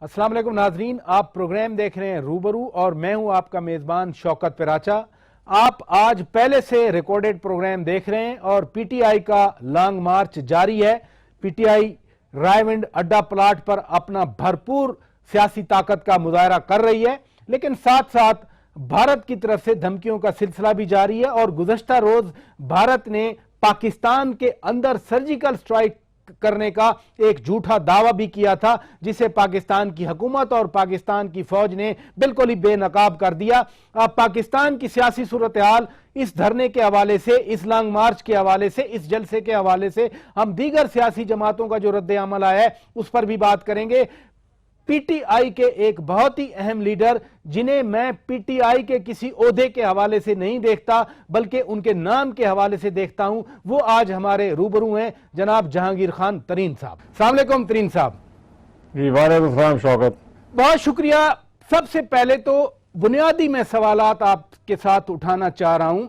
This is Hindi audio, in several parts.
अस्सलाम वालेकुम नाजरीन, आप प्रोग्राम देख रहे हैं रूबरू और मैं हूं आपका मेजबान शौकत पिराचा। आप आज पहले से रिकॉर्डेड प्रोग्राम देख रहे हैं और पीटीआई का लॉन्ग मार्च जारी है। पीटीआई रायविंड अड्डा प्लाट पर अपना भरपूर सियासी ताकत का मुजाहरा कर रही है, लेकिन साथ साथ भारत की तरफ से धमकियों का सिलसिला भी जारी है और गुज़श्ता रोज भारत ने पाकिस्तान के अंदर सर्जिकल स्ट्राइक करने का एक झूठा दावा भी किया था, जिसे पाकिस्तान की हुकूमत और पाकिस्तान की फौज ने बिल्कुल ही बेनकाब कर दिया। अब पाकिस्तान की सियासी सूरत हाल इस धरने के हवाले से, इस लॉन्ग मार्च के हवाले से, इस जलसे के हवाले से, हम दीगर सियासी जमातों का जो रद्द अमल आया है उस पर भी बात करेंगे। पीटीआई के एक बहुत ही अहम लीडर, जिन्हें मैं पीटीआई के किसी ओहदे के हवाले से नहीं देखता बल्कि उनके नाम के हवाले से देखता हूं, वो आज हमारे रूबरू हैं, जनाब जहांगीर खान तरीन साहब। अस्सलाम वालेकुम तरीन साहब। जी वालेकुम सलाम शौकत, बहुत शुक्रिया। सबसे पहले तो बुनियादी मैं सवालात आपके साथ उठाना चाह रहा हूं।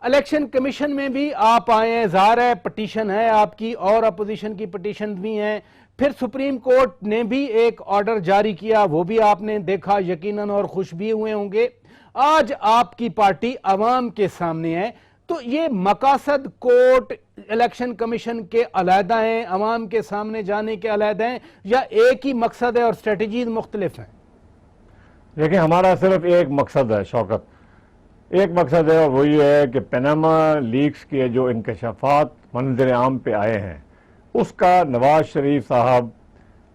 इलेक्शन कमीशन में भी आप आए हैं, ज़ाहिर है पटिशन है आपकी और अपोजिशन की पटिशन भी हैं, फिर सुप्रीम कोर्ट ने भी एक ऑर्डर जारी किया, वो भी आपने देखा यकीनन और खुश भी हुए होंगे। आज आपकी पार्टी अवाम के सामने है, तो ये मकासद कोर्ट इलेक्शन कमीशन के अलहदा हैं, अवाम के सामने जाने के अलहदा हैं, या एक ही मकसद है और स्ट्रेटजीज मुख्तलिफ हैं? देखिए हमारा सिर्फ एक मकसद है शौकत, एक मकसद है और वही है कि पनामा लीक्स के जो इंकशाफात मंजर आम पे आए हैं उसका नवाज शरीफ साहब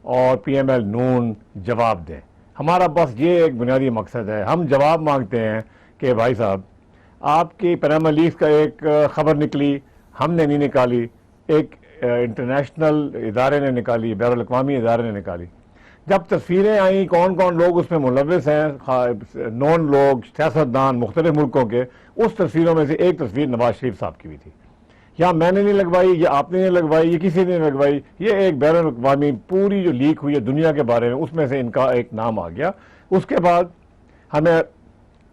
और पीएमएल नून जवाब दें। हमारा बस ये एक बुनियादी मकसद है। हम जवाब मांगते हैं कि भाई साहब, आपकी पनामा लीक्स का एक खबर निकली, हमने नहीं निकाली, एक इंटरनेशनल इदारे ने निकाली, बैरुल अक़वामी इदारे ने निकाली। जब तस्वीरें आई, कौन कौन लोग उसमें मुलविस हैं, नॉन लोग, सियासतदान मुख्तलिफ मुल्कों के, उस तस्वीरों में से एक तस्वीर नवाज शरीफ साहब की भी थी। या मैंने नहीं लगवाई, या आपने नहीं लगवाई, ये किसी ने नहीं लगवाई, ये एक बैरुल अक़वामी पूरी जो लीक हुई है दुनिया के बारे में, उसमें से इनका एक नाम आ गया। उसके बाद हमें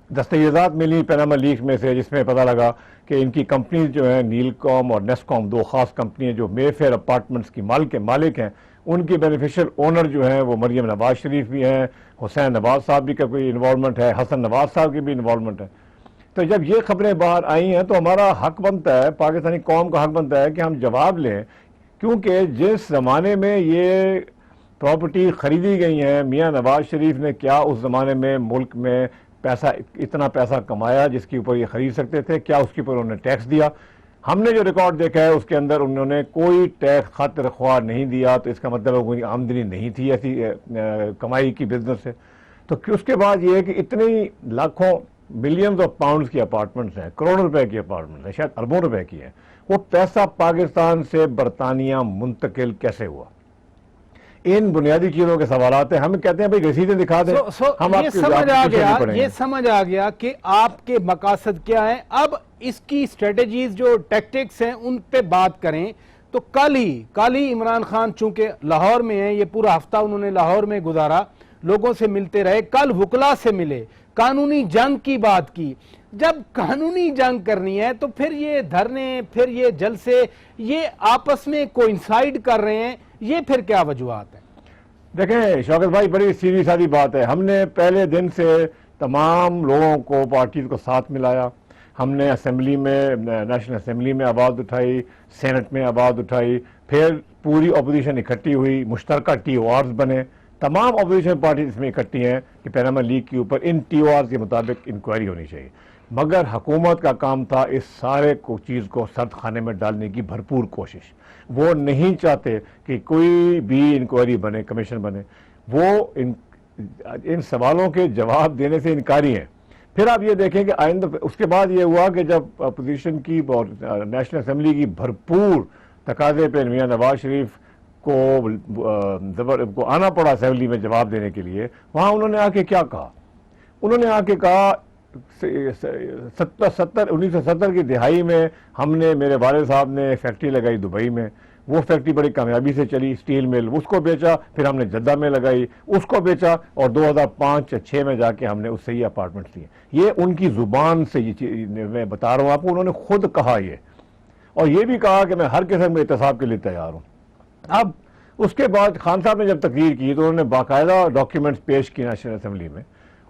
दस्तावेज़ात मिली पनामा लीक में से, जिसमें पता लगा कि इनकी कंपनीज जो हैं, नीलकॉम और नेस्कॉम, दो खास कंपनियाँ जो मेफेयर अपार्टमेंट्स की मालिक हैं, उनकी बेनिफिशियल ओनर जो हैं वो मरियम नवाज शरीफ भी हैं, हुसैन नवाज साहब भी का कोई इन्वॉल्वमेंट है, हसन नवाज साहब की भी इन्वॉल्वमेंट है। तो जब ये खबरें बाहर आई हैं तो हमारा हक बनता है, पाकिस्तानी कौम का हक बनता है कि हम जवाब लें, क्योंकि जिस ज़माने में ये प्रॉपर्टी ख़रीदी गई हैं, मियाँ नवाज शरीफ ने क्या उस ज़माने में मुल्क में इतना पैसा कमाया जिसके ऊपर ये ख़रीद सकते थे? क्या उसके ऊपर उन्होंने टैक्स दिया? हमने जो रिकॉर्ड देखा है उसके अंदर उन्होंने कोई टैक्स खातिर ख्वाह नहीं दिया, तो इसका मतलब कोई आमदनी नहीं थी ऐसी कमाई की बिजनेस से। तो उसके बाद ये है कि इतनी लाखों बिलियंस ऑफ पाउंड्स की अपार्टमेंट्स हैं, करोड़ों रुपए की अपार्टमेंट्स हैं, शायद अरबों रुपए की हैं, वो पैसा पाकिस्तान से बरतानिया मुंतकिल कैसे हुआ? इन बुनियादी चीजों के सवालात हैं। हम कहते हैं भाई रसीदें दिखा दें। हम ये समझ आ गया कि आपके मकासद क्या है। अब इसकी स्ट्रेटेजीज जो टैक्टिक्स हैं उन पे बात करें तो कल ही इमरान खान चूंकि लाहौर में है, ये पूरा हफ्ता उन्होंने लाहौर में गुजारा, लोगों से मिलते रहे, कल वुकला से मिले, कानूनी जंग की बात की। जब कानूनी जंग करनी है तो फिर ये धरने, फिर ये जलसे, ये आपस में कोइंसाइड कर रहे हैं, ये फिर क्या वजूहत है? देखें शौकत भाई, बड़ी सीधी सादी बात है। हमने पहले दिन से तमाम लोगों को, पार्टीज को साथ मिलाया। हमने असेंबली में, नेशनल असेंबली में आवाज़ उठाई, सेनेट में आवाज़ उठाई, फिर पूरी अपोजिशन इकट्ठी हुई, मुश्तरका TORs बने, तमाम अपोजिशन पार्टी इसमें इकट्ठी हैं कि पनामा लीक के ऊपर इन TORs के मुताबिक इंक्वायरी होनी चाहिए। मगर हुकूमत का काम था इस सारे चीज़ को सर्द खाने में डालने की भरपूर कोशिश। वो नहीं चाहते कि कोई भी इंक्वायरी बने, कमीशन बने। वो इन सवालों के जवाब देने से इनकारी हैं। फिर आप ये देखें कि आइंदा उसके बाद ये हुआ कि जब अपोजिशन की और नेशनल असेंबली की भरपूर तकाजे पे मियाँ नवाज शरीफ को आना पड़ा असेंबली में जवाब देने के लिए, वहाँ उन्होंने आके क्या कहा? उन्होंने आके कहा 1970 की दिहाई में हमने, मेरे वाले साहब ने फैक्ट्री लगाई दुबई में, वो फैक्ट्री बड़ी कामयाबी से चली, स्टील मिल, उसको बेचा, फिर हमने जद्दा में लगाई, उसको बेचा, और 2005 या 6 में जाके हमने उससे ही अपार्टमेंट लिए। ये उनकी ज़ुबान से ये मैं बता रहा हूँ आपको, उन्होंने खुद कहा ये, और ये भी कहा कि मैं हर किस्म के एहतसाब के लिए तैयार हूँ। अब उसके बाद खान साहब ने जब तकरीर की तो उन्होंने बाकायदा डॉक्यूमेंट्स पेश किए नेशनल असेंबली में।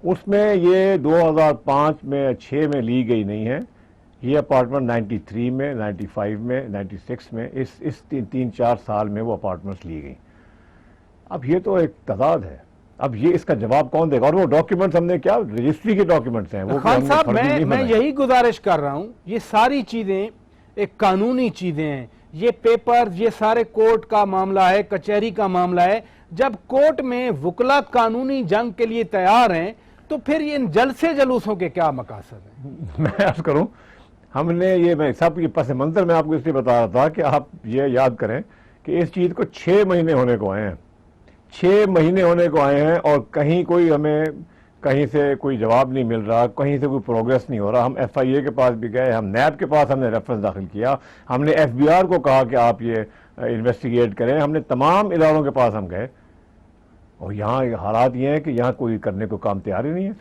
उसमें ये 2005 में 6 में ली गई नहीं है, ये अपार्टमेंट 93 में, 95 में, 96 में, इस 3-4 साल में वो अपार्टमेंट्स ली गई। अब ये तो एक तादाद है, अब ये इसका जवाब कौन देगा? और वो डॉक्यूमेंट्स हमने क्या, रजिस्ट्री के डॉक्यूमेंट्स हैं वो। खान साहब, मैं यही गुजारिश कर रहा हूं, ये सारी चीजें एक कानूनी चीजें हैं, ये पेपर, ये सारे कोर्ट का मामला है, कचहरी का मामला है। जब कोर्ट में वुकला कानूनी जंग के लिए तैयार हैं तो फिर इन जलसे जलूसों के क्या मकासद हैं? मैं अर्ज करूं, हमने ये, मैं सब ये पस मंजर मैं आपको इसलिए बता रहा था कि आप ये याद करें कि इस चीज को 6 महीने होने को आए हैं, 6 महीने होने को आए हैं और कहीं कोई हमें कहीं से कोई जवाब नहीं मिल रहा, कहीं से कोई प्रोग्रेस नहीं हो रहा। हम FIA के पास भी गए, हम नैब के पास हमने रेफरेंस दाखिल किया, हमने FBR को कहा कि आप ये इन्वेस्टिगेट करें, हमने तमाम इदारों के पास हम गए, और यहाँ हालात ये हैं कि यहाँ कोई करने को काम तैयार ही नहीं है।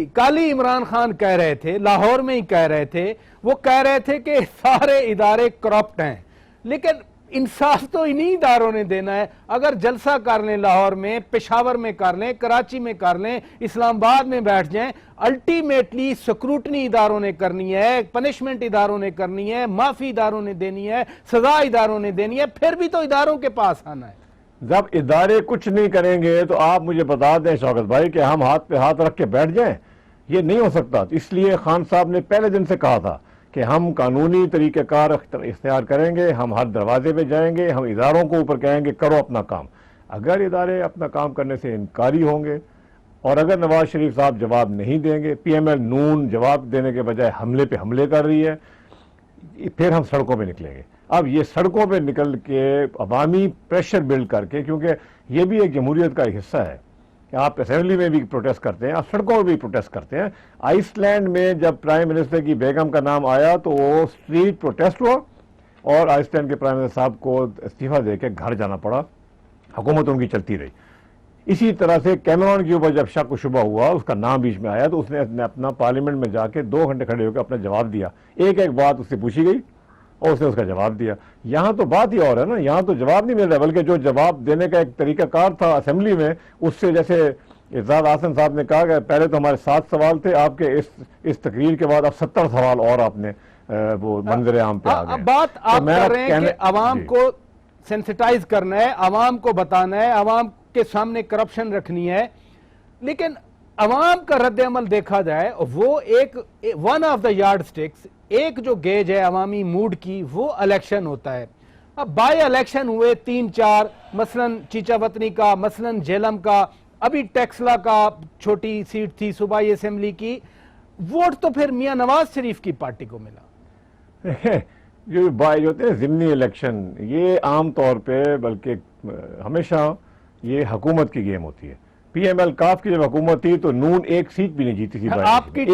काली इमरान खान कह रहे थे, लाहौर में ही कह रहे थे, वो कह रहे थे कि सारे इदारे करप्ट हैं, लेकिन इंसाफ तो इन्हीं इदारों ने देना है। अगर जलसा कर लें लाहौर में, पेशावर में कर लें, कराची में कर लें, इस्लामाबाद में बैठ जाएं, अल्टीमेटली स्क्रूटनी इदारों ने करनी है, पनिशमेंट इदारों ने करनी है, माफी इदारों ने देनी है, सजा इदारों ने देनी है, फिर भी तो इदारों के पास आना है। जब इदारे कुछ नहीं करेंगे तो आप मुझे बता दें शौकत भाई कि हम हाथ पे हाथ रख के बैठ जाएं, ये नहीं हो सकता। इसलिए खान साहब ने पहले दिन से कहा था कि हम कानूनी तरीक़ेकार इख्तियार करेंगे, हम हर दरवाजे पे जाएंगे, हम इदारों को ऊपर कहेंगे करो अपना काम। अगर इदारे अपना काम करने से इनकारी होंगे और अगर नवाज शरीफ साहब जवाब नहीं देंगे, PML नून जवाब देने के बजाय हमले पे हमले कर रही है, फिर हम सड़कों पे निकलेंगे। अब ये सड़कों पे निकल के अवामी प्रेशर बिल्ड करके, क्योंकि ये भी एक जमहूरियत का एक हिस्सा है कि आप असेंबली में भी प्रोटेस्ट करते हैं, आप सड़कों में भी प्रोटेस्ट करते हैं। आइसलैंड में जब प्राइम मिनिस्टर की बेगम का नाम आया तो वो स्ट्रीट प्रोटेस्ट हुआ और आइसलैंड के प्राइम मिनिस्टर साहब को इस्तीफा देकर घर जाना पड़ा, हुकूमत उनकी चलती रही। इसी तरह से कैमरॉन के ऊपर जब शक शुबा हुआ, उसका नाम बीच में आया, तो उसने अपना पार्लियामेंट में जाके 2 घंटे खड़े होकर अपना जवाब दिया, एक एक बात उससे पूछी गई और उसने उसका जवाब दिया। यहाँ तो बात ही और है ना, यहाँ तो जवाब नहीं मिल रहा, बल्कि जो जवाब देने का एक तरीकाकार था असेंबली में, उससे जैसे इज़ाद आसन साहब ने कहा कि पहले तो हमारे 7 सवाल थे, आपके इस तकरीर के बाद अब 70 सवाल और आपने वो मंजर आम पे आ गए। बात आप कर रहे हैं कि अवाम को सेंसिटाइज करना है, अवाम को बताना है, अवाम के सामने करप्शन रखनी है, लेकिन अवाम का रद्द अमल देखा जाए, वो एक one of the yard sticks, एक जो गेज है अवामी मूड की, वो इलेक्शन होता है। अब बाय इलेक्शन हुए 3-4, मसलन चीचावतनी का, मसलन झेलम का, अभी टेक्सला का छोटी सीट थी सूबाई असेंबली की, वोट तो फिर मियां नवाज शरीफ की पार्टी को मिला। जो बाय जो होते हैं जिमनी इलेक्शन, ये आम तौर पे बल्कि हमेशा ये हुकूमत की गेम होती है। PML काफ की जब हुकूमत थी तो नून एक सीट भी नहीं जीती थी। आपकी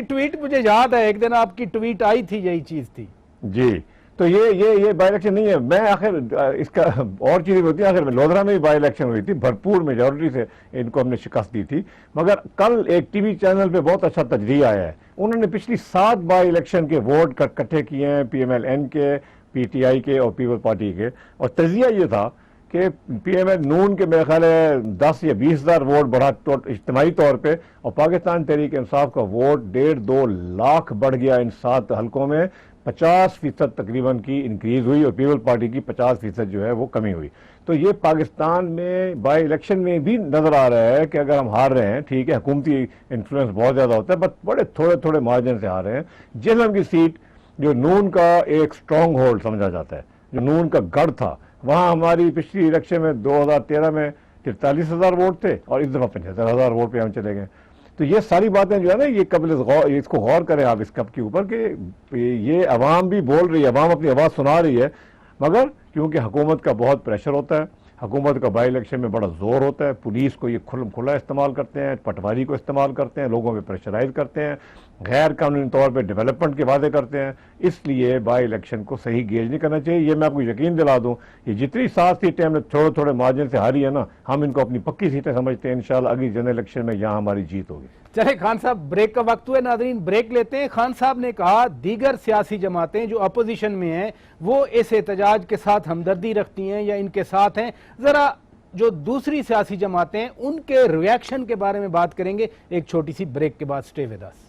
ट्वीट मुझे याद है, एक दिन आपकी ट्वीट आई थी, यही चीज थी जी। तो ये बाई इलेक्शन नहीं है। मैं आखिर इसका और चीजें होती है, आखिर लोधरा में भी बाई इलेक्शन हुई थी, भरपूर मेजोरिटी से इनको हमने शिकस्त दी थी। मगर कल एक TV चैनल पे बहुत अच्छा तजरिया आया है, उन्होंने पिछली 7 बाई इलेक्शन के वोट इकट्ठे किए हैं, PMLN के, PTI के और पीपल्स पार्टी के, और तजरिया ये था कि PML नून के मेरे ख्याल है 10 या 20 हज़ार वोट बढ़ा इज्तिमाई तौर पे, और पाकिस्तान तहरीक इंसाफ का वोट 1.5-2 लाख बढ़ गया। इन 7 हलकों में 50% तकरीबन की इंक्रीज हुई और पीपल पार्टी की 50% जो है वो कमी हुई। तो ये पाकिस्तान में बाई इलेक्शन में भी नजर आ रहा है कि अगर हम हार रहे हैं, ठीक है, हुकूमती इन्फ्लुएंस बहुत ज्यादा होता है, बट बड़े थोड़े थोड़े मार्जिन से हार रहे हैं। जेलम की सीट जो नून का एक स्ट्रॉन्ग होल्ड समझा जाता है, जो नून का गढ़ था, वहां हमारी पिछली इलेक्शन में 2013 में 43,000 वोट थे और इस दफा 75,000 वोट पे हम चले गए। तो ये सारी बातें जो है ना, ये इसको गौर करें आप इस कब के ऊपर कि ये अवाम भी बोल रही है, अवाम अपनी आवाज़ सुना रही है, मगर क्योंकि हुकूमत का बहुत प्रेशर होता है, हुकूमत का बाई इलेक्शन में बड़ा जोर होता है, पुलिस को ये खुला इस्तेमाल करते हैं, पटवारी को इस्तेमाल करते हैं, लोगों पे प्रेशराइज करते हैं, गैर कानूनी तौर पे डेवलपमेंट के वादे करते हैं। इसलिए बाई इलेक्शन को सही गेज नहीं करना चाहिए। ये मैं आपको यकीन दिला दूं, ये जितनी 7 सीटें हमने थोड़े थोड़े मार्जिन से हारी है ना, हम इनको अपनी पक्की सीटें समझते हैं। इंशाल्लाह अगली जनरल इलेक्शन में यहाँ हमारी जीत होगी। चले खान साहब, ब्रेक का वक्त हुआ, नाजरीन ब्रेक लेते हैं। खान साहब ने कहा दीगर सियासी जमातें जो अपोजिशन में हैं वो इस एहतजाज के साथ हमदर्दी रखती हैं या इनके साथ हैं। जरा जो दूसरी सियासी जमातें हैं उनके रिएक्शन के बारे में बात करेंगे एक छोटी सी ब्रेक के बाद। Stay with us.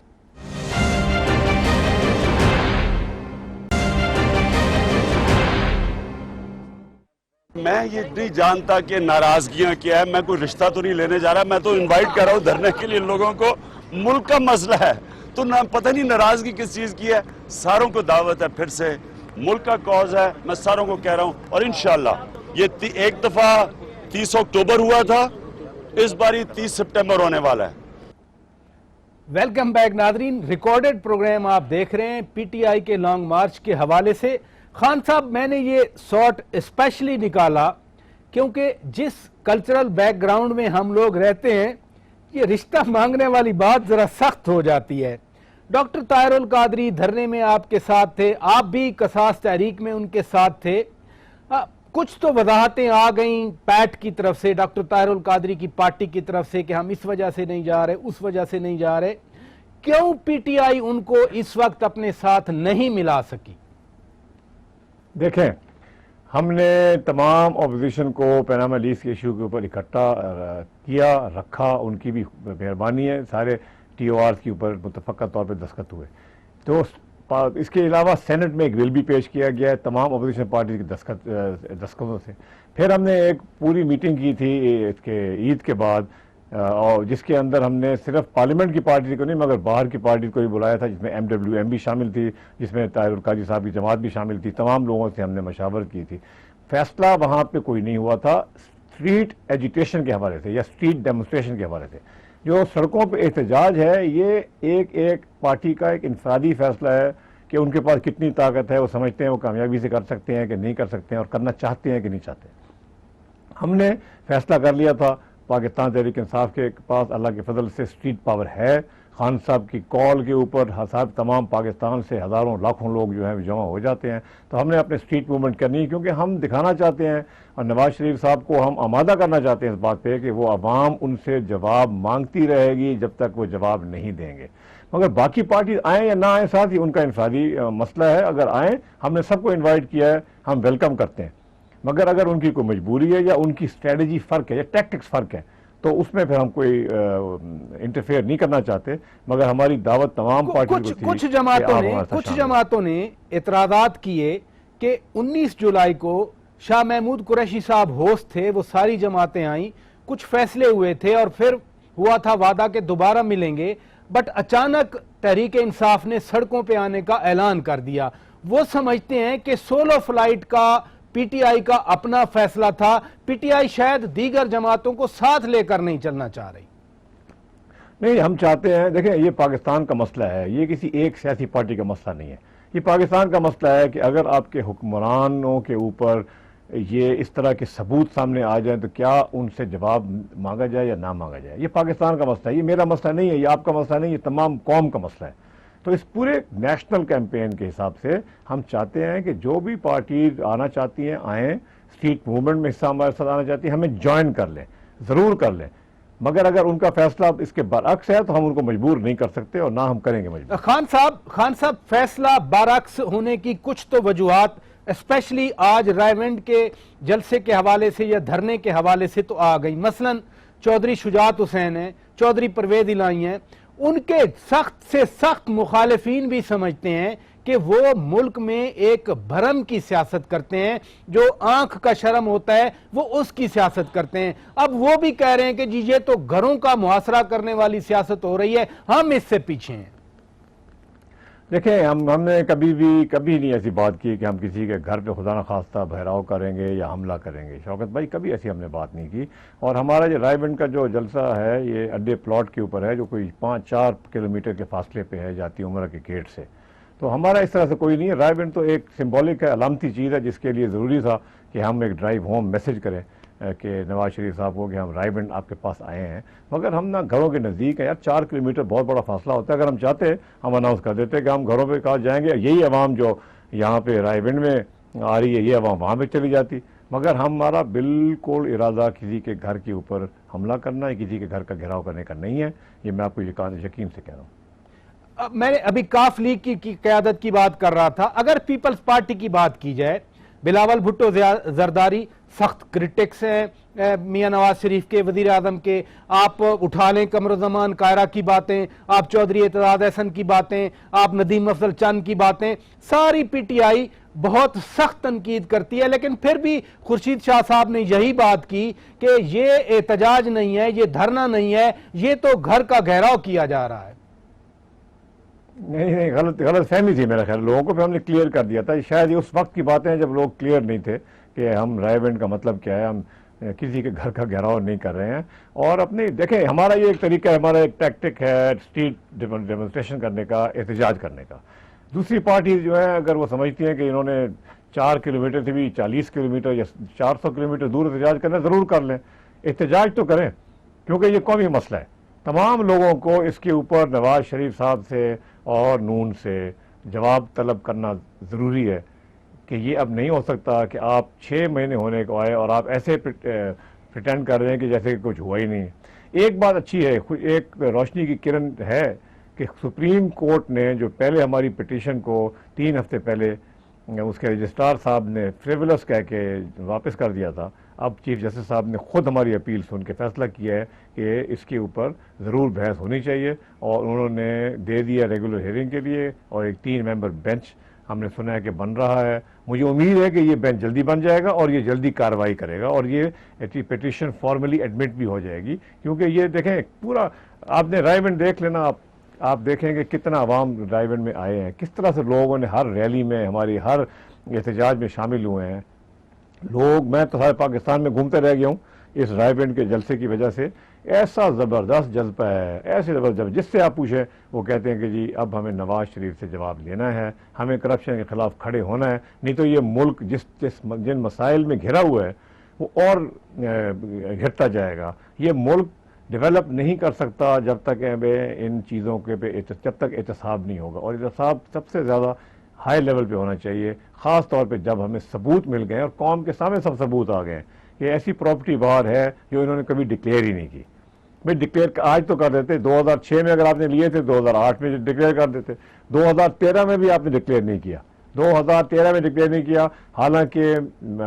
मैं ये नहीं जानता कि नाराजगियां क्या है। मैं कोई रिश्ता तो नहीं लेने जा रहा, मैं तो इनवाइट कर रहा हूं धरने के लिए लोगों को। मुल्क का मसला है तो ना, पता नहीं नाराजगी किस चीज की है। सारों को दावत है, फिर से मुल्क का कॉज है, मैं सारों को कह रहा हूं। और इंशाल्लाह ये एक दफा 30 अक्टूबर हुआ था, इस बार 30 सितंबर होने वाला है। वेलकम बैक नाजरीन, रिकॉर्डेड प्रोग्राम आप देख रहे हैं पीटीआई के लॉन्ग मार्च के हवाले से। खान साहब, मैंने ये शॉट स्पेशली निकाला क्योंकि जिस कल्चरल बैकग्राउंड में हम लोग रहते हैं, ये रिश्ता मांगने वाली बात जरा सख्त हो जाती है। डॉक्टर ताहिरुल कादरी धरने में आपके साथ थे, आप भी कसास तहरीक में उनके साथ थे। कुछ तो वजाहतें आ गई पैट की तरफ से, डॉक्टर ताहिरुल कादरी की पार्टी की तरफ से कि हम इस वजह से नहीं जा रहे, उस वजह से नहीं जा रहे। क्यों पीटीआई उनको इस वक्त अपने साथ नहीं मिला सकी? देखें, हमने तमाम अपोजिशन को पनामा लीज के इशू के ऊपर इकट्ठा किया, रखा, उनकी भी मेहरबानी है। सारे TORs के ऊपर मुतफ़क्का तौर पर दस्तखत हुए। तो इसके अलावा सेनेट में एक बिल भी पेश किया गया है तमाम अपोजिशन पार्टी के दस्तखतों से। फिर हमने एक पूरी मीटिंग की थी इसके ईद के बाद, और जिसके अंदर हमने सिर्फ पार्लियामेंट की पार्टी को नहीं मगर बाहर की पार्टी को भी बुलाया था, जिसमें MWM भी शामिल थी, जिसमें ताहिरुल कादरी साहब की जमात भी शामिल थी। तमाम लोगों से हमने मशावरत की थी। फैसला वहाँ पे कोई नहीं हुआ था स्ट्रीट एजिटेशन के हवाले से या स्ट्रीट डेमोन्स्ट्रेशन के हवाले से। जो सड़कों पर एहतजाज है, ये एक पार्टी का एक इंफरादी फैसला है कि उनके पास कितनी ताकत है, वो समझते हैं वो कामयाबी से कर सकते हैं कि नहीं कर सकते हैं, और करना चाहते हैं कि नहीं चाहते। हमने फैसला कर लिया था, पाकिस्तान तहरीक इंसाफ के पास अल्लाह के फजल से स्ट्रीट पावर है। खान साहब की कॉल के ऊपर साहब तमाम पाकिस्तान से हज़ारों लाखों लोग जो हैं जमा हो जाते हैं। तो हमने अपने स्ट्रीट मूवमेंट करनी है, क्योंकि हम दिखाना चाहते हैं और नवाज शरीफ साहब को हम आमादा करना चाहते हैं इस बात पे कि वो अवाम उनसे जवाब मांगती रहेगी जब तक वो जवाब नहीं देंगे। मगर बाकी पार्टी आएँ या ना आएँ, साथ ही उनका इंफरादी मसला है। अगर आएँ, हमने सबको इन्वाइट किया है, हम वेलकम करते हैं। मगर अगर उनकी कोई मजबूरी है या उनकी स्ट्रेटजी फ़र्क है या टैक्टिक्स फ़र्क है, तो उसमें फिर हम कोई इंटरफेयर नहीं करना चाहते। मगर हमारी दावत तमाम पार्टियों को थी। कुछ जमातों ने इतराज़ात किए कि 19 जुलाई को शाह महमूद कुरैशी साहब होस्ट थे, वो सारी जमातें आईं, कुछ फैसले हुए थे और फिर हुआ था वादा के दोबारा मिलेंगे, बट अचानक तहरीक इंसाफ ने सड़कों पे आने का ऐलान कर दिया। वो समझते हैं कि सोलो फ्लाइट का पीटीआई का अपना फैसला था, पीटीआई शायद दीगर जमातों को साथ लेकर नहीं चलना चाह रही। नहीं, हम चाहते हैं, देखें, ये पाकिस्तान का मसला है, ये किसी एक सियासी पार्टी का मसला नहीं है। ये पाकिस्तान का मसला है कि अगर आपके हुक्मरानों के ऊपर ये इस तरह के सबूत सामने आ जाए तो क्या उनसे जवाब मांगा जाए या ना मांगा जाए। ये पाकिस्तान का मसला है, ये मेरा मसला नहीं है, ये आपका मसला नहीं है, ये तमाम कौम का मसला है। तो इस पूरे नेशनल कैंपेन के हिसाब से हम चाहते हैं कि जो भी पार्टी आना चाहती हैं आएँ, स्ट्रीट मूवमेंट में हिस्सा हमारे साथ आना चाहती है, हमें ज्वाइन कर लें, ज़रूर कर लें। मगर अगर उनका फैसला इसके बरअक्स है तो हम उनको मजबूर नहीं कर सकते और ना हम करेंगे मजबूर। खान साहब, फैसला बरअक्स होने की कुछ तो वजूहात, स्पेशली आज रायविंड के जलसे के हवाले से या धरने के हवाले से तो आ गई। मसलन चौधरी शुजात हुसैन है, चौधरी परवेज इलाही हैं, उनके सख्त से सख्त मुखालिफिन भी समझते हैं कि वो मुल्क में एक भरम की सियासत करते हैं, जो आंख का शर्म होता है वो उसकी सियासत करते हैं। अब वो भी कह रहे हैं कि जी ये तो घरों का मुहासरा करने वाली सियासत हो रही है, हम इससे पीछे हैं। देखिए, हमने कभी नहीं ऐसी बात की कि हम किसी के घर पे खुदा न खास्ता बहराव करेंगे या हमला करेंगे। शौकत भाई, कभी ऐसी हमने बात नहीं की। और हमारा जो रायविंड का जो जलसा है ये अड्डे प्लॉट के ऊपर है, जो कोई 5-4 किलोमीटर के फासले पे है जाती उम्र के गेट से। तो हमारा इस तरह से कोई नहीं है। रायविंड तो एक सिंबॉलिक है, अलामती चीज़ है, जिसके लिए ज़रूरी था कि हम एक ड्राइव होम मैसेज करें। कि नवाज शरीफ साहब को कि हम रायबंद आपके पास आए हैं, मगर हम ना घरों के नज़दीक हैं यार, 4 किलोमीटर बहुत बड़ा फासला होता है। अगर हम चाहते हम अनाउंस कर देते कि हम घरों पे कहा जाएंगे, यही आवाम जो यहाँ पे रायबंद में आ रही है ये आवाम वहाँ पे चली जाती, मगर हमारा बिल्कुल इरादा किसी के घर के ऊपर हमला करना है, किसी के घर का घेराव करने का नहीं है। ये मैं आपको यकीन से कह रहा हूँ। मैंने अभी काफ लीग की क़यादत की बात कर रहा था। अगर पीपल्स पार्टी की बात की जाए, बिलावल भुट्टो जरदारी सख्त क्रिटिक्स हैं मियां नवाज शरीफ के, वजीर आजम के। आप उठा लें कमरुज़्ज़मान कायरा की बातें, आप चौधरी एतजाज एहसन की बातें, आप नदीम अफजल चंद की बातें, सारी पीटीआई बहुत सख्त तनकीद करती है। लेकिन फिर भी खुर्शीद शाह साहब ने यही बात की कि ये एहतजाज नहीं है, ये धरना नहीं है, ये तो घर का घेराव किया जा रहा है। नहीं, गलत फहमी थी मेरा ख्याल लोगों को, फिर हमने क्लियर कर दिया था। शायद ये उस वक्त की बातें हैं जब लोग क्लियर नहीं थे कि हम रायबंद का मतलब क्या है, हम किसी के घर का घेराव नहीं कर रहे हैं। और अपने देखें, हमारा ये एक तरीका है, हमारा एक टैक्टिक है स्ट्रीट डेमोन्स्ट्रेशन करने का, एहतजाज करने का। दूसरी पार्टी जो है अगर वो समझती हैं कि इन्होंने 4 किलोमीटर से भी 40 किलोमीटर या 400 किलोमीटर दूर एहतजाज करना, ज़रूर कर लें, एहतजाज तो करें, क्योंकि ये कौमी मसला है। तमाम लोगों को इसके ऊपर नवाज शरीफ साहब से और नून से जवाब तलब करना ज़रूरी है कि ये अब नहीं हो सकता कि आप 6 महीने होने को आए और आप ऐसे प्रिटेंड कर रहे हैं कि जैसे कि कुछ हुआ ही नहीं। एक बात अच्छी है, एक रोशनी की किरण है कि सुप्रीम कोर्ट ने जो पहले हमारी पिटीशन को 3 हफ्ते पहले उसके रजिस्ट्रार साहब ने फ्रिवलस कह के वापस कर दिया था, अब चीफ जस्टिस साहब ने खुद हमारी अपील सुन के फैसला किया है कि इसके ऊपर ज़रूर बहस होनी चाहिए, और उन्होंने दे दिया रेगुलर हियरिंग के लिए। और एक 3 मेंबर बेंच हमने सुना है कि बन रहा है। मुझे उम्मीद है कि ये बेंच जल्दी बन जाएगा और ये जल्दी कार्रवाई करेगा और ये पिटीशन फॉर्मली एडमिट भी हो जाएगी। क्योंकि ये देखें, पूरा आपने रायबंद देख लेना, आप देखेंगे कितना अवाम रायबंद में आए हैं, किस तरह से लोगों ने हर रैली में, हमारी हर एहतजाज में शामिल हुए हैं लोग। मैं तो सारे पाकिस्तान में घूमते रह गया हूँ इस रायबंद के जलसे की वजह से। ऐसा ज़बरदस्त जज्बा है, ऐसे ज़बरदस्त, जिससे आप पूछें वो कहते हैं कि जी अब हमें नवाज शरीफ से जवाब लेना है, हमें करप्शन के ख़िलाफ़ खड़े होना है, नहीं तो ये मुल्क जिन मसाइल में घिरा हुआ है वो और घिरता जाएगा। ये मुल्क डेवलप नहीं कर सकता जब तक इन चीज़ों के पे जब तक एहतसाब नहीं होगा, और एहतसाब सबसे ज़्यादा हाई लेवल पे होना चाहिए, ख़ास तौर पे जब हमें सबूत मिल गए और कौम के सामने सब सबूत आ गए कि ऐसी प्रॉपर्टी बाहर है जो इन्होंने कभी डिक्लेयर ही नहीं की। भाई डिक्लेयर आज तो कर देते, 2006 में अगर आपने लिए थे 2008 में डिक्लेयर कर देते, 2013 में भी आपने डिक्लेयर नहीं किया, 2013 में डिक्लेयर नहीं किया। हालांकि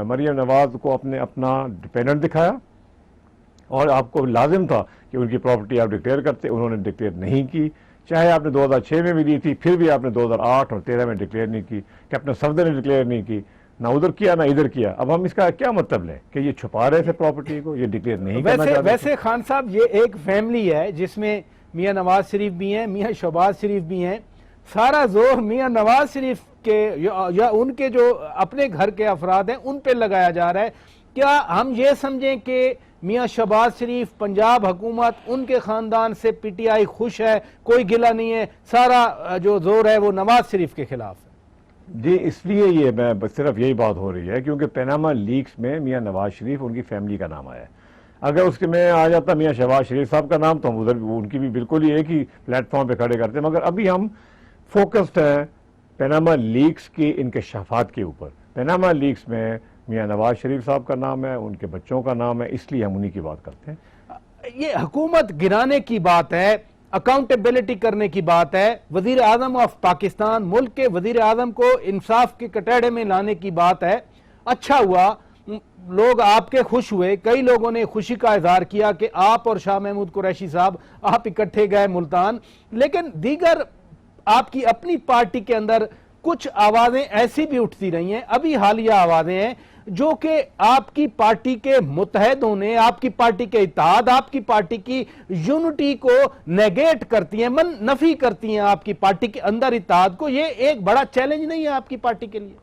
मरियम नवाज को आपने अपना डिपेंडेंट दिखाया और आपको लाजिम था कि उनकी प्रॉपर्टी आप डिक्लेयर करते, उन्होंने डिक्लेयर नहीं की। चाहे आपने 2006 में भी ली थी, फिर भी आपने 2008 और 13 में डिक्लेयर नहीं की। कैप्टन सफदर ने डिक्लेयर नहीं की, ना उधर किया ना इधर किया। अब हम इसका क्या मतलब लें कि ये छुपा रहे थे प्रॉपर्टी को, ये डिक्लेयर नहीं करना चाहते। वैसे खान साहब, ये एक फैमिली है जिसमें मियां नवाज शरीफ भी हैं, मियां शहबाज शरीफ भी हैं। सारा जोर मियां नवाज शरीफ के या उनके जो अपने घर के अफराद हैं उन पे लगाया जा रहा है। क्या हम ये समझें कि मियां शहबाज शरीफ, पंजाब हुकूमत, उनके खानदान से पीटीआई खुश है, कोई गिला नहीं है, सारा जो जोर है वो नवाज शरीफ के खिलाफ है? जी, इसलिए ये मैं सिर्फ यही बात हो रही है क्योंकि पैनामा लीक्स में मियां नवाज शरीफ उनकी फैमिली का नाम आया है। अगर उसके में आ जाता मियां शहबाज शरीफ साहब का नाम तो हम उधर उनकी भी बिल्कुल ही एक ही प्लेटफॉर्म पे खड़े करते, मगर अभी हम फोकस्ड हैं पैनामा लीक्स की इंकशाफात के ऊपर। पैनामा लीक्स में मियां नवाज शरीफ साहब का नाम है, उनके बच्चों का नाम है, इसलिए हम उन्हीं की बात करते हैं। ये हुकूमत गिराने की बात है, अकाउंटेबिलिटी करने की बात है, वजीर आजम ऑफ पाकिस्तान, मुल्क के वजीर आजम को इंसाफ के कटहरे में लाने की बात है। अच्छा हुआ लोग आपके खुश हुए, कई लोगों ने खुशी का इजहार किया कि आप और शाह महमूद कुरैशी साहब आप इकट्ठे गए मुल्तान। लेकिन दीगर आपकी अपनी पार्टी के अंदर कुछ आवाजें ऐसी भी उठती रही हैं, अभी हालिया आवाजें हैं जो कि आपकी पार्टी के मुत्तहद होने, आपकी पार्टी के इत्तेहाद, आपकी पार्टी की यूनिटी को नेगेट करती हैं, मन नफी करती हैं आपकी पार्टी के अंदर इत्तेहाद को। ये एक बड़ा चैलेंज नहीं है आपकी पार्टी के लिए?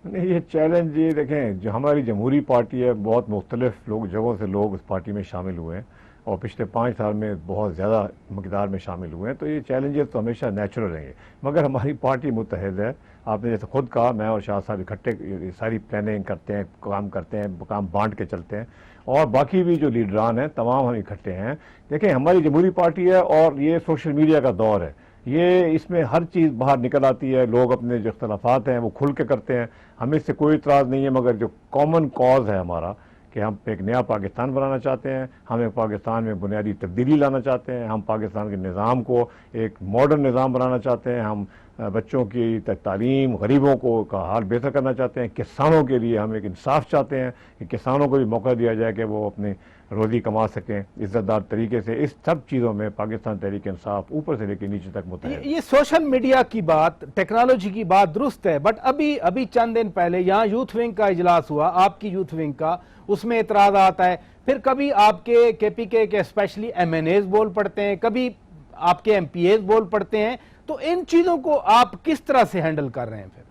नहीं, ये चैलेंज, ये देखें, जो हमारी जमहूरी पार्टी है, बहुत मुख्तलिफ जगहों से लोग उस पार्टी में शामिल हुए हैं और पिछले 5 साल में बहुत ज़्यादा मकदार में शामिल हुए हैं, तो ये चैलेंजेस तो हमेशा नेचुरल रहेंगे। मगर हमारी पार्टी मुत्तहद है। आपने जैसे खुद कहा, मैं और शाह साहब इकट्ठे सारी प्लानिंग करते हैं, काम करते हैं, काम बांट के चलते हैं और बाकी भी जो लीडरान हैं तमाम हम इकट्ठे हैं। देखें, हमारी जमहूरी पार्टी है और ये सोशल मीडिया का दौर है, ये इसमें हर चीज़ बाहर निकल आती है, लोग अपने जो इख्तलाफात हैं वो खुल के करते हैं, हमें इससे कोई इतराज़ नहीं है। मगर जो कॉमन कॉज है हमारा कि हम एक नया पाकिस्तान बनाना चाहते हैं, हम एक पाकिस्तान में बुनियादी तब्दीली लाना चाहते हैं, हम पाकिस्तान के निज़ाम को एक मॉडर्न निज़ाम बनाना चाहते हैं, हम बच्चों की तालीम, गरीबों को का हाल बेहतर करना चाहते हैं, किसानों के लिए हम एक इंसाफ चाहते हैं कि किसानों को भी मौका दिया जाए कि वो अपनी रोज़ी कमा सकें इज़्ज़तदार तरीके से। इस सब चीज़ों में पाकिस्तान तहरीक इंसाफ ऊपर से लेकर नीचे तक मुतहद। ये सोशल मीडिया की बात, टेक्नोलॉजी की बात दुरुस्त है, बट अभी चंद दिन पहले यहाँ यूथ विंग का इजलास हुआ, आपकी यूथ विंग का, उसमें इतराज आता है, फिर कभी आपके केपीके के स्पेशली एमएनएज बोल पड़ते हैं, कभी आपके एमपीएज बोल पड़ते हैं, तो इन चीजों को आप किस तरह से हैंडल कर रहे हैं? फिर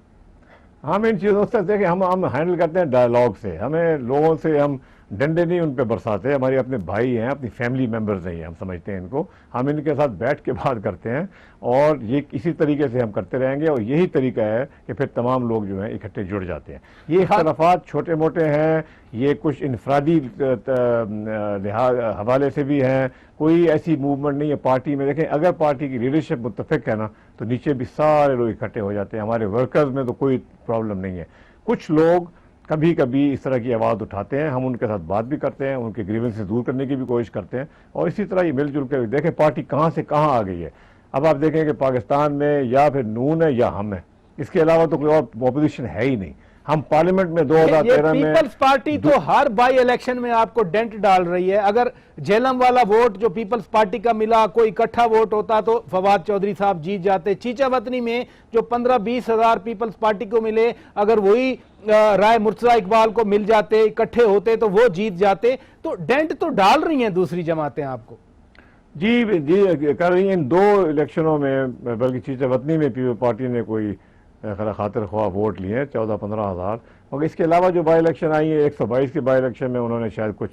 हम इन चीज़ों से देखें, हम हैंडल करते हैं डायलॉग से, हमें लोगों से हम डंडे नहीं उन पे बरसाते, हमारे अपने भाई हैं, अपनी फैमिली मेंबर्स हैं, हम समझते हैं इनको, हम इनके साथ बैठ के बात करते हैं और ये इसी तरीके से हम करते रहेंगे और यही तरीका है कि फिर तमाम लोग जो हैं इकट्ठे जुड़ जाते हैं। ये इख्तलाफात छोटे मोटे हैं, ये कुछ इनफरादी हवाले से भी हैं, कोई ऐसी मूवमेंट नहीं है पार्टी में। देखें, अगर पार्टी की लीडरशिप मुत्तफिक है ना तो नीचे भी सारे लोग इकट्ठे हो जाते हैं, हमारे वर्कर्स में तो कोई प्रॉब्लम नहीं है। कुछ लोग कभी कभी इस तरह की आवाज़ उठाते हैं, हम उनके साथ बात भी करते हैं, उनके ग्रीवेंसेस दूर करने की भी कोशिश करते हैं और इसी तरह ये मिलजुल कर देखें पार्टी कहाँ से कहाँ आ गई है। अब आप देखें कि पाकिस्तान में या फिर नून है या हम है, इसके अलावा तो कोई और अपोजिशन है ही नहीं। हम पार्लियामेंट में 2013 में पीपल्स पार्टी तो हर बाई इलेक्शन में आपको डेंट डाल रही है। अगर झेलम वाला वोट जो पीपल्स पार्टी का मिला, कोई इकट्ठा वोट होता तो फवाद चौधरी साहब जीत जाते। चीचावतनी में जो 15-20 हजार पीपल्स पार्टी को मिले, अगर वही राय मुर्तजा इकबाल को मिल जाते, इकट्ठे होते तो वो जीत जाते। तो डेंट तो डाल रही हैं दूसरी जमातें आपको। जी कर रही हैं। इन 2 इलेक्शनों में, बल्कि चीचावतनी में पीपल्स पार्टी ने कोई खातिर ख्वाह वोट लिए हैं 14-15 हज़ार, मगर इसके अलावा जो बाई इलेक्शन आई है 122 के बाई इलेक्शन में उन्होंने शायद कुछ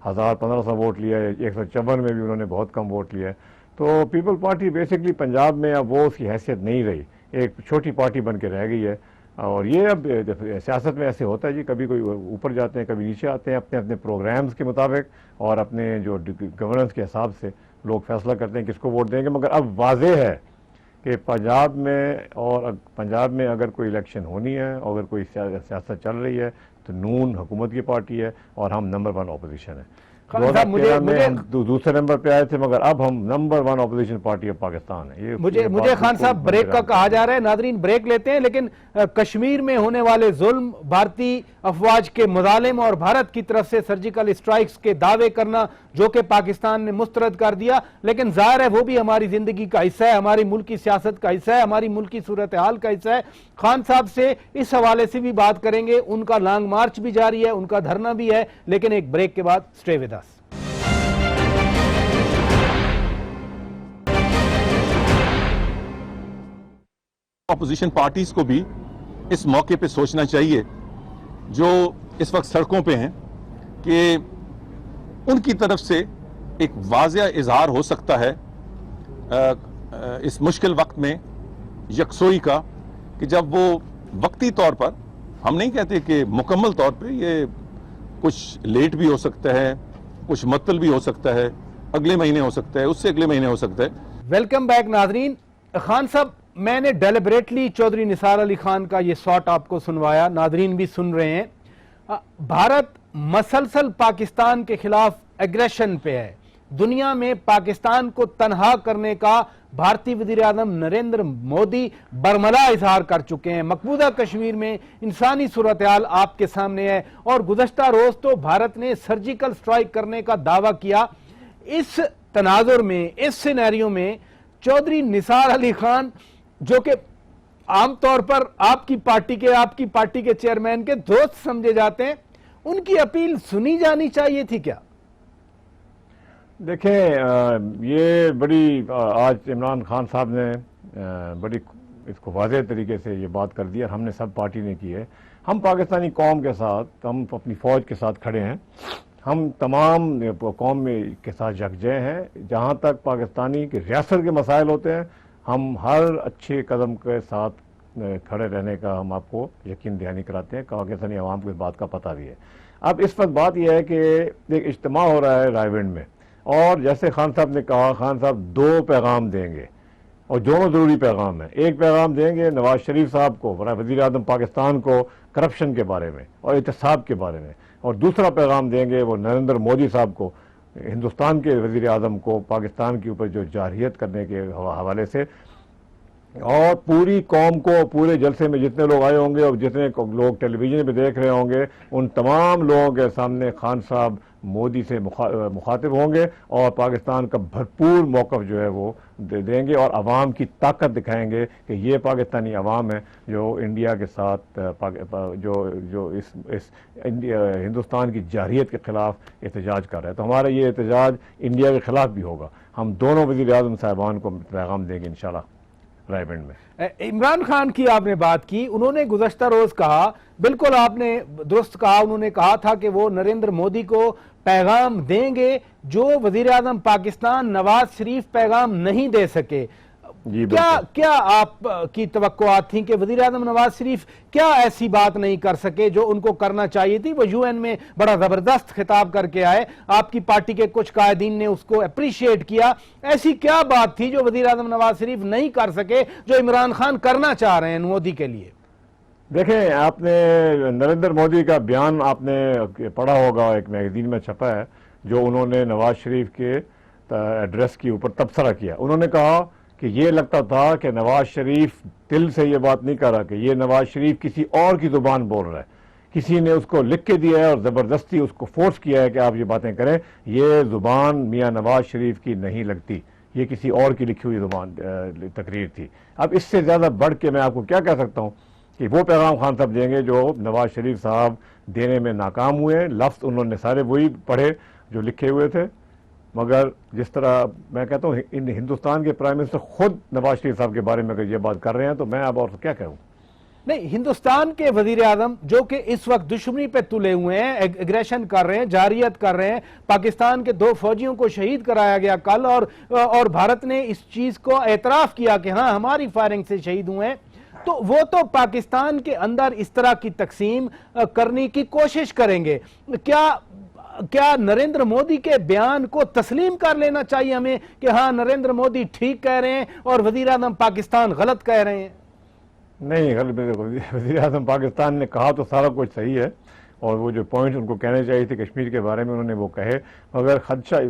1000-1500 वोट लिया है, 154 में भी उन्होंने बहुत कम वोट लिया है। तो पीपल पार्टी बेसिकली पंजाब में अब वो उसकी हैसियत नहीं रही, एक छोटी पार्टी बन के रह गई है। और ये अब सियासत में ऐसे होता है जी, कभी कोई ऊपर जाते हैं, कभी नीचे आते हैं, अपने अपने प्रोग्राम्स के मुताबिक और अपने जो गवर्नेंस के हिसाब से लोग फैसला करते हैं किसको वोट देंगे। मगर अब वाज़ेह है कि पंजाब में अगर कोई इलेक्शन होनी है, अगर कोई सियासत चल रही है तो नून हुकूमत की पार्टी है और हम नंबर 1 ऑपोजिशन है। 2013 में हम दूसरे नंबर पे आए थे, मगर अब हम number 1 opposition party of Pakistan है। ये मुझे खान साहब ब्रेक का कहा जा रहा है, नादरीन ब्रेक लेते हैं, लेकिन कश्मीर में होने वाले जुल्म, भारतीय अफवाज के मुजालिम और भारत की तरफ से सर्जिकल स्ट्राइक्स के दावे करना जो कि पाकिस्तान ने मुस्तरद कर दिया, लेकिन जाहिर है वो भी हमारी जिंदगी का हिस्सा है, हमारी मुल्क की सियासत का हिस्सा है, हमारी मुल्क की सूरत हाल का हिस्सा है। खान साहब से इस हवाले से भी बात करेंगे, उनका लॉन्ग मार्च भी जारी है, उनका धरना भी है, लेकिन एक ब्रेक के बाद stay with us. Opposition parties को भी इस मौके पे सोचना चाहिए जो इस वक्त सड़कों पे हैं कि उनकी तरफ से एक वाज़िया इजहार हो सकता है इस मुश्किल वक्त में यकसोई का, कि जब वो वक्ती तौर पर, हम नहीं कहते कि मुकम्मल तौर पे, ये कुछ लेट भी हो सकता है, कुछ मुअत्तल भी हो सकता है, अगले महीने हो सकता है, उससे अगले महीने हो सकता है। वेलकम बैक नाजरीन। खान साहब, मैंने डेलिबरेटली चौधरी निसार अली खान का ये शॉट आपको सुनवाया, नादरीन भी सुन रहे हैं। भारत मसलसल पाकिस्तान के खिलाफ एग्रेशन पे है। दुनिया में पाकिस्तान को तनहा करने का भारतीय वज़ीर आज़म नरेंद्र मोदी बरमला इजहार कर चुके हैं। मकबूजा कश्मीर में इंसानी सूरत हाल आपके सामने है और गुज़श्ता रोज तो भारत ने सर्जिकल स्ट्राइक करने का दावा किया। इस तनाजुर में, इस सिनेरियो में चौधरी निसार अली खान, जो कि आमतौर पर आपकी पार्टी के चेयरमैन के दोस्त समझे जाते हैं, उनकी अपील सुनी जानी चाहिए थी क्या? देखें, ये बड़ी आज इमरान खान साहब ने बड़ी इसको वाज़ेह तरीके से ये बात कर दी और हमने सब पार्टी ने की है। हम पाकिस्तानी कौम के साथ, हम अपनी फ़ौज के साथ खड़े हैं, हम तमाम कौम के साथ यकजह हैं। जहाँ तक पाकिस्तानी के रियासत के मसाइल होते हैं, हम हर अच्छे कदम के साथ खड़े रहने का हम आपको यकीन दहानी कराते हैं। पाकिस्तानी अवाम को इस बात का पता भी है। अब इस वक्त बात यह है कि एक इज्तिमा हो रहा है रायविंड में, और जैसे खान साहब ने कहा, खान साहब 2 पैगाम देंगे और दोनों ज़रूरी पैगाम हैं। एक पैगाम देंगे नवाज शरीफ साहब को, वज़ीर आज़म पाकिस्तान को, करप्शन के बारे में और एहतसाब के बारे में, और दूसरा पैगाम देंगे वो नरेंद्र मोदी साहब को, हिंदुस्तान के वज़ीर आज़म को, पाकिस्तान के ऊपर जो जारहियत करने के हवाले से, और पूरी कौम को, पूरे जलसे में जितने लोग आए होंगे और जितने लोग टेलीविज़न पे देख रहे होंगे, उन तमाम लोगों के सामने खान साहब मोदी से मुखातिब होंगे और पाकिस्तान का भरपूर मौक़िफ़ जो है वो देंगे और आवाम की ताकत दिखाएंगे कि ये पाकिस्तानी आवाम है जो इंडिया के साथ जो इस हिंदुस्तान की जारहियत के ख़िलाफ़ एहतजाज कर रहा है। तो हमारा ये एहतजाज इंडिया के ख़िलाफ़ भी होगा। हम दोनों वज़ीर आज़म साहिबान को पैगाम देंगे इंशाल्लाह रायविंड में। इमरान खान की आपने बात की, उन्होंने गुज़श्ता रोज कहा, बिल्कुल आपने दुरुस्त कहा, उन्होंने कहा था कि वो नरेंद्र मोदी को पैगाम देंगे जो वजीर आज़म पाकिस्तान नवाज शरीफ पैगाम नहीं दे सके। क्या आप की तवक्कुआत थी कि वजीर आज़म नवाज शरीफ क्या ऐसी बात नहीं कर सके जो उनको करना चाहिए थी? वो यूएन में बड़ा जबरदस्त खिताब करके आए, आपकी पार्टी के कुछ कायदीन ने उसको अप्रिशिएट किया। ऐसी क्या बात थी जो वजीर आज़म नवाज शरीफ नहीं कर सके जो इमरान खान करना चाह रहे हैं मोदी के लिए? देखें, आपने नरेंद्र मोदी का बयान आपने पढ़ा होगा, एक मैगजीन में छपा है, जो उन्होंने नवाज शरीफ के एड्रेस के ऊपर तबसरा किया। उन्होंने कहा कि ये लगता था कि नवाज शरीफ दिल से ये बात नहीं कर रहा, कि ये नवाज शरीफ किसी और की ज़ुबान बोल रहा है, किसी ने उसको लिख के दिया है और ज़बरदस्ती उसको फोर्स किया है कि आप ये बातें करें। ये ज़ुबान मियाँ नवाज शरीफ की नहीं लगती, ये किसी और की लिखी हुई ज़ुबान तकरीर थी। अब इससे ज़्यादा बढ़ के मैं आपको क्या कह सकता हूँ कि वो पैगाम खान साहब देंगे जो नवाज शरीफ साहब देने में नाकाम हुए। लफ्ज़ उन्होंने सारे वही पढ़े जो लिखे हुए थे, मगर जिस तरह मैं कहता हूँ इन हिंदुस्तान के प्राइम मिनिस्टर खुद नवाज शरीफ साहब के बारे में अगर ये बात कर रहे हैं तो मैं अब और क्या कहूँ। नहीं, हिंदुस्तान के वजीर आजम जो कि इस वक्त दुश्मनी पे तुले हुए हैं, एग्रेशन कर रहे हैं, जारियत कर रहे हैं, पाकिस्तान के 2 फौजियों को शहीद कराया गया कल, और भारत ने इस चीज को एतराफ किया कि हाँ हमारी फायरिंग से शहीद हुए हैं, तो वो तो पाकिस्तान के अंदर इस तरह की तकसीम करने की कोशिश करेंगे। क्या नरेंद्र मोदी के बयान को तस्लीम कर लेना चाहिए हमें कि हाँ नरेंद्र मोदी ठीक कह रहे हैं और वजीर आज़म पाकिस्तान गलत कह रहे हैं? नहीं, वज़ीर आज़म पाकिस्तान ने कहा तो सारा कुछ सही है, और वो जो पॉइंट उनको कहने चाहिए थे कश्मीर के बारे में उन्होंने वो कहे, मगर खदशा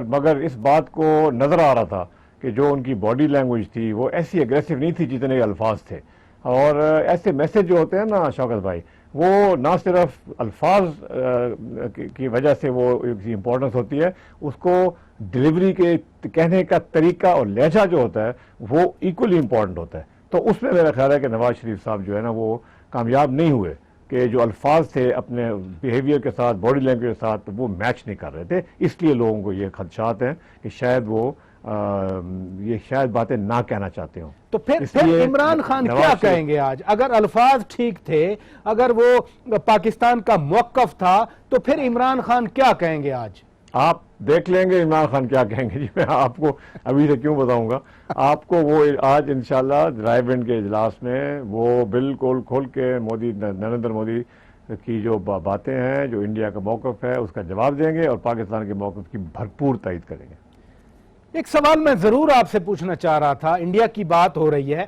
मगर इस बात को नज़र आ रहा था कि जो उनकी बॉडी लैंग्वेज थी वो ऐसी एग्रेसिव नहीं थी जितने अल्फाज थे। और ऐसे मैसेज जो होते हैं ना शौकत भाई, वो ना सिर्फ अल्फाज की वजह से वो इम्पोर्टेंस होती है, उसको डिलीवरी के कहने का तरीका और लहजा जो होता है वो इक्वली इम्पोर्टेंट होता है। तो उसमें मेरा ख्याल है कि नवाज शरीफ साहब जो है ना वो कामयाब नहीं हुए, कि जो अल्फाज थे अपने बिहेवियर के साथ, बॉडी लैंग्वेज के साथ वो मैच नहीं कर रहे थे। इसलिए लोगों को ये खदशात हैं कि शायद वो ये शायद बातें ना कहना चाहते हो। तो फिर इमरान खान क्या कहेंगे आज? अगर अल्फाज ठीक थे, अगर वो पाकिस्तान का मौक़िफ़ था, तो फिर इमरान खान क्या कहेंगे आज? आप देख लेंगे इमरान खान क्या कहेंगे जी, मैं आपको अभी से क्यों बताऊंगा आपको। वो आज इंशाल्लाह रायविंड के इजलास में वो बिल्कुल खोल के नरेंद्र मोदी की जो बातें हैं, जो इंडिया का मौक़िफ़ है, उसका जवाब देंगे और पाकिस्तान के मौक़िफ़ की भरपूर तायद करेंगे। एक सवाल मैं जरूर आपसे पूछना चाह रहा था, इंडिया की बात हो रही है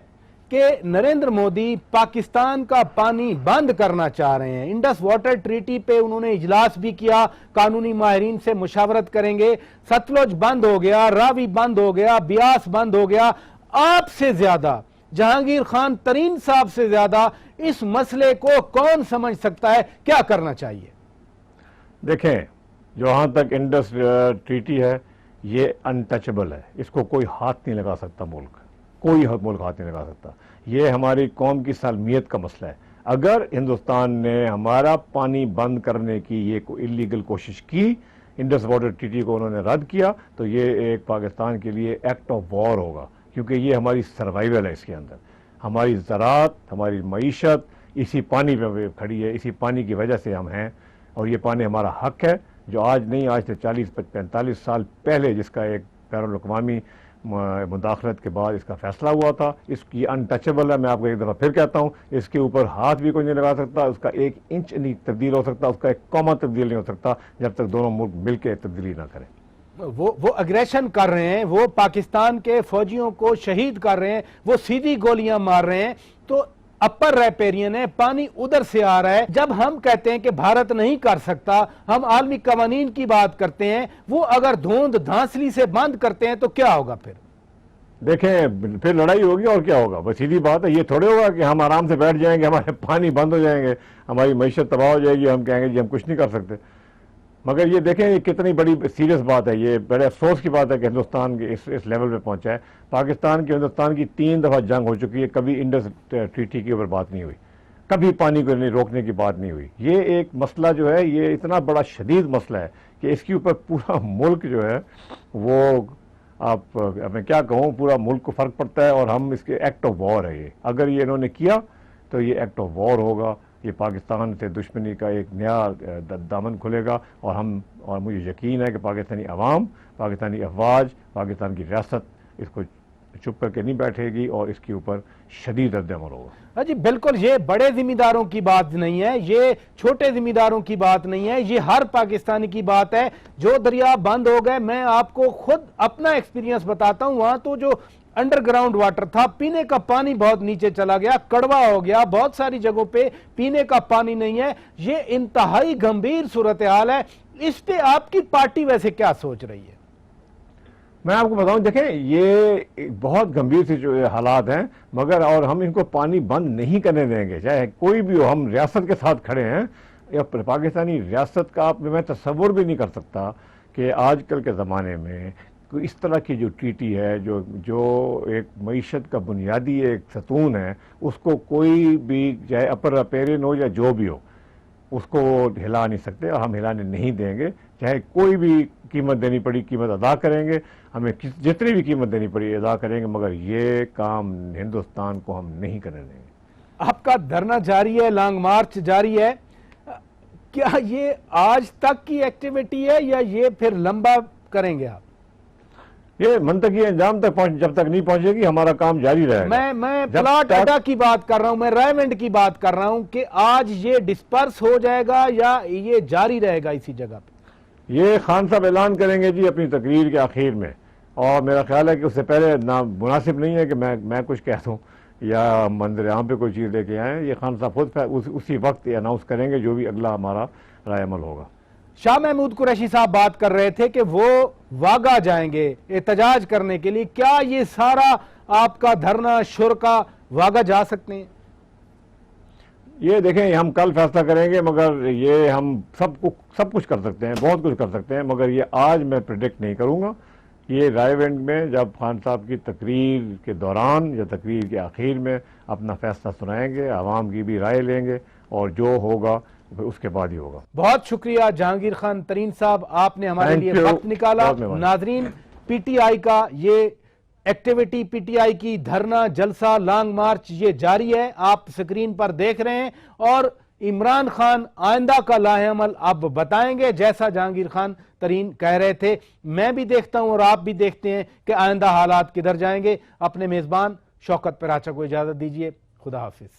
कि नरेंद्र मोदी पाकिस्तान का पानी बंद करना चाह रहे हैं। इंडस वाटर ट्रीटी पे उन्होंने इजलास भी किया, कानूनी माहिरीन से मुशावरत करेंगे। सतलुज बंद हो गया, रावी बंद हो गया, ब्यास बंद हो गया। आपसे ज्यादा, जहांगीर खान तरीन साहब से ज्यादा इस मसले को कौन समझ सकता है? क्या करना चाहिए? देखें, जहां तक इंडस ट्रीटी है ये अनटचेबल है, इसको कोई हाथ नहीं लगा सकता, कोई मुल्क हाथ नहीं लगा सकता। ये हमारी कौम की सालमियत का मसला है। अगर हिंदुस्तान ने हमारा पानी बंद करने की ये इलीगल कोशिश की, इंडस वाटर ट्रीटी को उन्होंने रद्द किया, तो ये एक पाकिस्तान के लिए एक्ट ऑफ वॉर होगा, क्योंकि ये हमारी सर्वाइवल है। इसके अंदर हमारी ज़राअत, हमारी मईशत इसी पानी पे खड़ी है, इसी पानी की वजह से हम हैं, और ये पानी हमारा हक है, जो आज नहीं, आज से 40-45 साल पहले जिसका एक बैनुल अक़वामी मुदाखलत के बाद इसका फैसला हुआ था। इसकी अनटचेबल है, मैं आपको एक दफ़ा फिर कहता हूँ, इसके ऊपर हाथ भी कोई नहीं लगा सकता, उसका 1 इंच नहीं तब्दील हो सकता, उसका 1 कॉमा तब्दील नहीं हो सकता जब तक दोनों मुल्क मिलकर तब्दीली ना करें। वो अग्रेशन कर रहे हैं, वो पाकिस्तान के फौजियों को शहीद कर रहे हैं, वो सीधी गोलियां मार रहे हैं, तो अपर रैपेरियन है, पानी उधर से आ रहा है। जब हम कहते हैं कि भारत नहीं कर सकता, हम आलमी कवानीन की बात करते हैं, वो अगर धोंध धांसली से बंद करते हैं तो क्या होगा फिर? देखें, फिर लड़ाई होगी और क्या होगा। बस सीधी बात है, ये थोड़े होगा कि हम आराम से बैठ जाएंगे, हमारे पानी बंद हो जाएंगे, हमारी मईशत तबाह हो जाएगी, हम कहेंगे जी हम कुछ नहीं कर सकते। मगर ये देखें ये कितनी बड़ी सीरियस बात है, ये बड़े अफसोस की बात है कि हिंदुस्तान के इस लेवल पे पहुंचा है। पाकिस्तान की हिंदुस्तान की 3 दफ़ा जंग हो चुकी है, कभी इंडस ट्रीटी के ऊपर बात नहीं हुई, कभी पानी को नहीं रोकने की बात नहीं हुई। ये एक मसला जो है, ये इतना बड़ा शदीद मसला है कि इसके ऊपर पूरा मुल्क जो है वो, मैं क्या कहूँ, पूरा मुल्क को फ़र्क पड़ता है। और हम इसके एक्ट ऑफ वॉर है ये, अगर ये इन्होंने किया तो ये एक्ट ऑफ वॉर होगा, ये पाकिस्तान से दुश्मनी का एक नया दामन खुलेगा। और मुझे यकीन है कि पाकिस्तानी अवाम, पाकिस्तानी अफवाज, पाकिस्तान की रियासत इसको चुप करके नहीं बैठेगी और इसके ऊपर शदीद रद्द-ए-अमल होगा। जी बिल्कुल, ये बड़े जिम्मेदारों की बात नहीं है, ये छोटे जिम्मेदारों की बात नहीं है, ये हर पाकिस्तानी की बात है। जो दरिया बंद हो गए, मैं आपको खुद अपना एक्सपीरियंस बताता हूं, वहां तो जो अंडरग्राउंड वाटर था, पीने का पानी बहुत नीचे चला गया, कड़वा हो गया, बहुत सारी जगहों पे पीने का पानी नहीं है। ये इंतहाई गंभीर सूरत हाल है। इस पे आपकी पार्टी वैसे क्या सोच रही है? मैं आपको बताऊं, देखें ये बहुत गंभीर से जो हालात हैं, मगर और हम इनको पानी बंद नहीं करने देंगे, चाहे कोई भी हो। हम रियासत के साथ खड़े हैं, या पाकिस्तानी रियासत का मैं तस्वुर भी नहीं कर सकता कि आजकल के ज़माने में इस तरह की जो ट्रीटी है, जो एक मईशत का बुनियादी एक सतून है, उसको कोई भी, चाहे अपर रैपेरियन हो या जो भी हो, उसको हिला नहीं सकते और हम हिलाने नहीं देंगे। चाहे कोई भी कीमत देनी पड़ी, कीमत अदा करेंगे, हमें जितनी भी कीमत देनी पड़ी अदा करेंगे, मगर ये काम हिंदुस्तान को हम नहीं करने देंगे। आपका धरना जारी है, लॉन्ग मार्च जारी है, क्या ये आज तक की एक्टिविटी है या ये फिर लंबा करेंगे आप? ये मंतकी अंजाम तक जब तक नहीं पहुंचेगी हमारा काम जारी रहेगा। मैं प्लॉट अड्डा की बात कर रहा हूं, मैं रायमंड की बात कर रहा हूं कि आज ये डिस्पर्स हो जाएगा या ये जारी रहेगा इसी जगह पे? ये खान साहब ऐलान करेंगे जी अपनी तकरीर के आखिर में, और मेरा ख्याल है कि उससे पहले ना मुनासिब नहीं है कि मैं कुछ कह दूं या मंदिर आम पे कोई चीज़ लेके आए। ये खान साहब खुद उसी वक्त अनाउंस करेंगे जो भी अगला हमारा राय अमल होगा। शाह महमूद कुरैशी साहब बात कर रहे थे कि वो वागा जाएंगे एहतजाज करने के लिए। क्या ये सारा आपका धरना शुरा वागा जा सकते हैं? ये देखें, हम कल फैसला करेंगे, मगर ये हम सब कुछ कर सकते हैं, बहुत कुछ कर सकते हैं, मगर ये आज मैं प्रेडिक्ट नहीं करूंगा। ये रायवेंड में जब खान साहब की तकरीर के दौरान या तकरीर के आखिर में अपना फैसला सुनाएंगे, आवाम की भी राय लेंगे और जो होगा उसके बाद ही होगा। बहुत शुक्रिया जहांगीर खान तरीन साहब, आपने हमारे लिए वक्त निकाला। नाजरीन, पीटीआई का ये एक्टिविटी, पीटीआई की धरना जलसा लॉन्ग मार्च ये जारी है, आप स्क्रीन पर देख रहे हैं। और इमरान खान आइंदा का लाहेअमल अब बताएंगे, जैसा जहांगीर खान तरीन कह रहे थे। मैं भी देखता हूं और आप भी देखते हैं कि आइंदा हालात किधर जाएंगे। अपने मेजबान शौकत पराचा को इजाजत दीजिए। खुदा हाफिज।